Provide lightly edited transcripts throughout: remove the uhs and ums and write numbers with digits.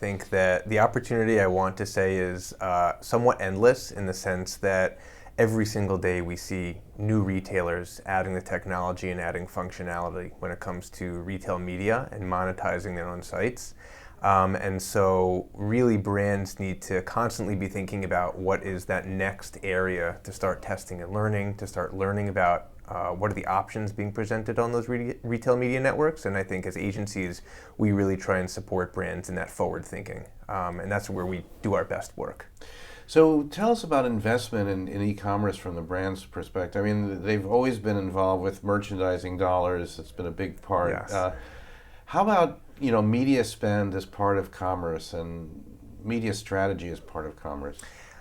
think that the opportunity, I want to say, is somewhat endless in the sense that every single day we see new retailers adding the technology and adding functionality when it comes to retail media and monetizing their own sites. And so really brands need to constantly be thinking about what is that next area to start testing and learning, to start learning about what are the options being presented on those retail media networks. And I think as agencies, we really try and support brands in that forward thinking. And that's where we do our best work. So tell us about investment in e-commerce from the brand's perspective. I mean, they've always been involved with merchandising dollars. It's been a big part. Yes. How about media spend as part of commerce and media strategy as part of commerce?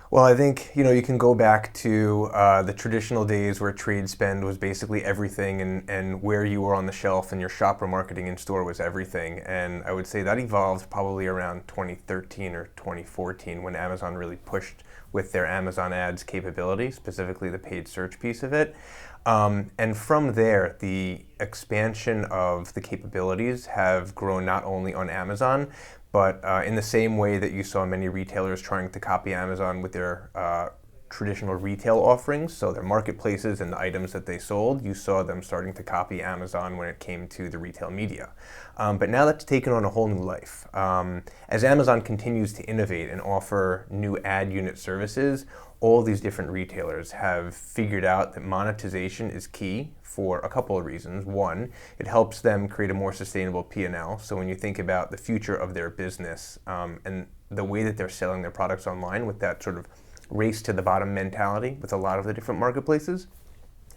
Well, I think you can go back to the traditional days where trade spend was basically everything, and where you were on the shelf and your shopper marketing in store was everything. And I would say that evolved probably around 2013 or 2014 when Amazon really pushed with their Amazon Ads capability, specifically the paid search piece of it. And from there, the expansion of the capabilities have grown not only on Amazon, but in the same way that you saw many retailers trying to copy Amazon with their traditional retail offerings, so their marketplaces and the items that they sold, you saw them starting to copy Amazon when it came to the retail media. But now that's taken on a whole new life. As Amazon continues to innovate and offer new ad unit services, all these different retailers have figured out that monetization is key for a couple of reasons. One, it helps them create a more sustainable P&L. So when you think about the future of their business and the way that they're selling their products online with that sort of race to the bottom mentality with a lot of the different marketplaces,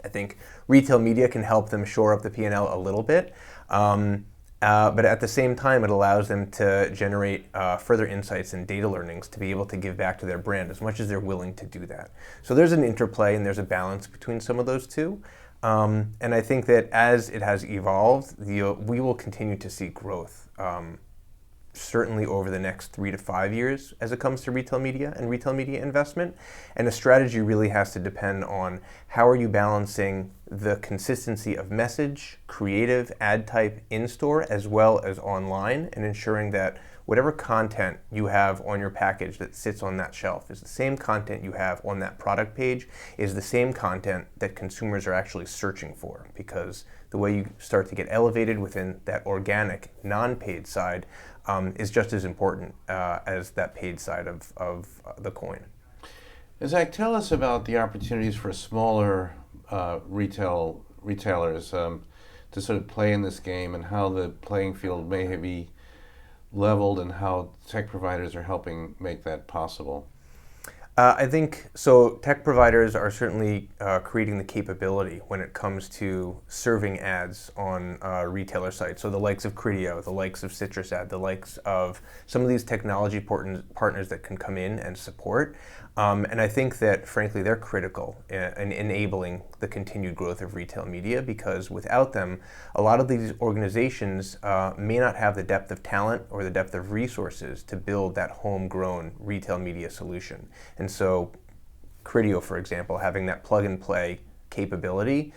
I think retail media can help them shore up the P&L a little bit. But at the same time, it allows them to generate further insights and data learnings to be able to give back to their brand as much as they're willing to do that. So there's an interplay and there's a balance between some of those two. And I think that as it has evolved, we will continue to see growth, certainly over the next 3 to 5 years as it comes to retail media and retail media investment. And the strategy really has to depend on how are you balancing the consistency of message, creative, ad type in-store as well as online, and ensuring that whatever content you have on your package that sits on that shelf is the same content you have on that product page, is the same content that consumers are actually searching for. Because the way you start to get elevated within that organic, non-paid side is just as important as that paid side of the coin. Zach, tell us about the opportunities for smaller retailers to sort of play in this game and how the playing field may be leveled and how tech providers are helping make that possible. I think so. Tech providers are certainly creating the capability when it comes to serving ads on retailer sites. So the likes of Criteo, the likes of CitrusAd, the likes of some of these technology partners that can come in and support. And I think that, frankly, they're critical in enabling the continued growth of retail media, because without them, a lot of these organizations may not have the depth of talent or the depth of resources to build that homegrown retail media solution. And so Criteo, for example, having that plug-and-play capability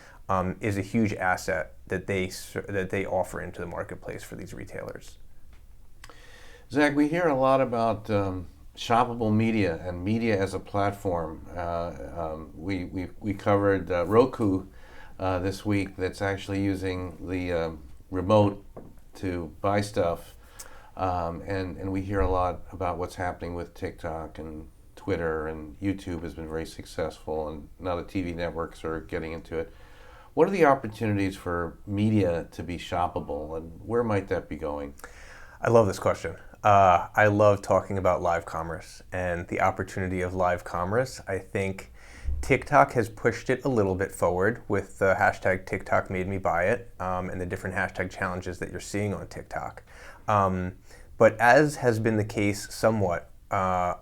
is a huge asset that they offer into the marketplace for these retailers. Zach, we hear a lot about shoppable media and media as a platform. We covered Roku this week that's actually using the remote to buy stuff, and we hear a lot about what's happening with TikTok and Twitter, and YouTube has been very successful, and now the TV networks are getting into it. What are the opportunities for media to be shoppable, and where might that be going? I love this question. I love talking about live commerce and the opportunity of live commerce. I think TikTok has pushed it a little bit forward with the hashtag TikTok made me buy it and the different hashtag challenges that you're seeing on TikTok. But as has been the case somewhat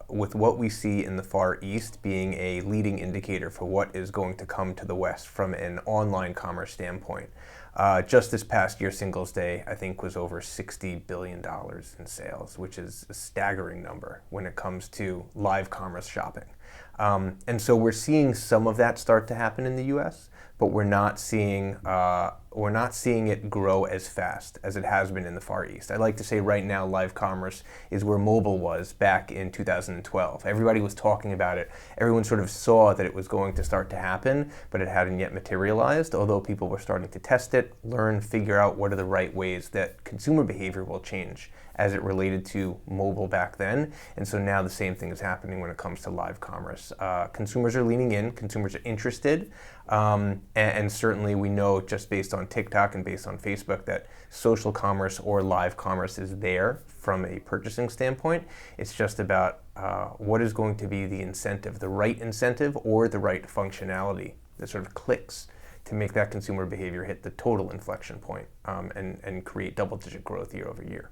with what we see in the Far East being a leading indicator for what is going to come to the West from an online commerce standpoint. Just this past year, Singles Day, I think, was over $60 billion in sales, which is a staggering number when it comes to live commerce shopping. And so we're seeing some of that start to happen in the U.S., but we're not seeing it grow as fast as it has been in the Far East. I'd like to say right now live commerce is where mobile was back in 2012. Everybody was talking about it. Everyone sort of saw that it was going to start to happen, but it hadn't yet materialized, although people were starting to test it, learn, figure out what are the right ways that consumer behavior will change as it related to mobile back then. And so now the same thing is happening when it comes to live commerce. Consumers are leaning in, consumers are interested, and certainly we know just based on TikTok and based on Facebook that social commerce or live commerce is there from a purchasing standpoint. It's just about what is going to be the incentive, the right incentive or the right functionality that sort of clicks to make that consumer behavior hit the total inflection point and create double-digit growth year over year.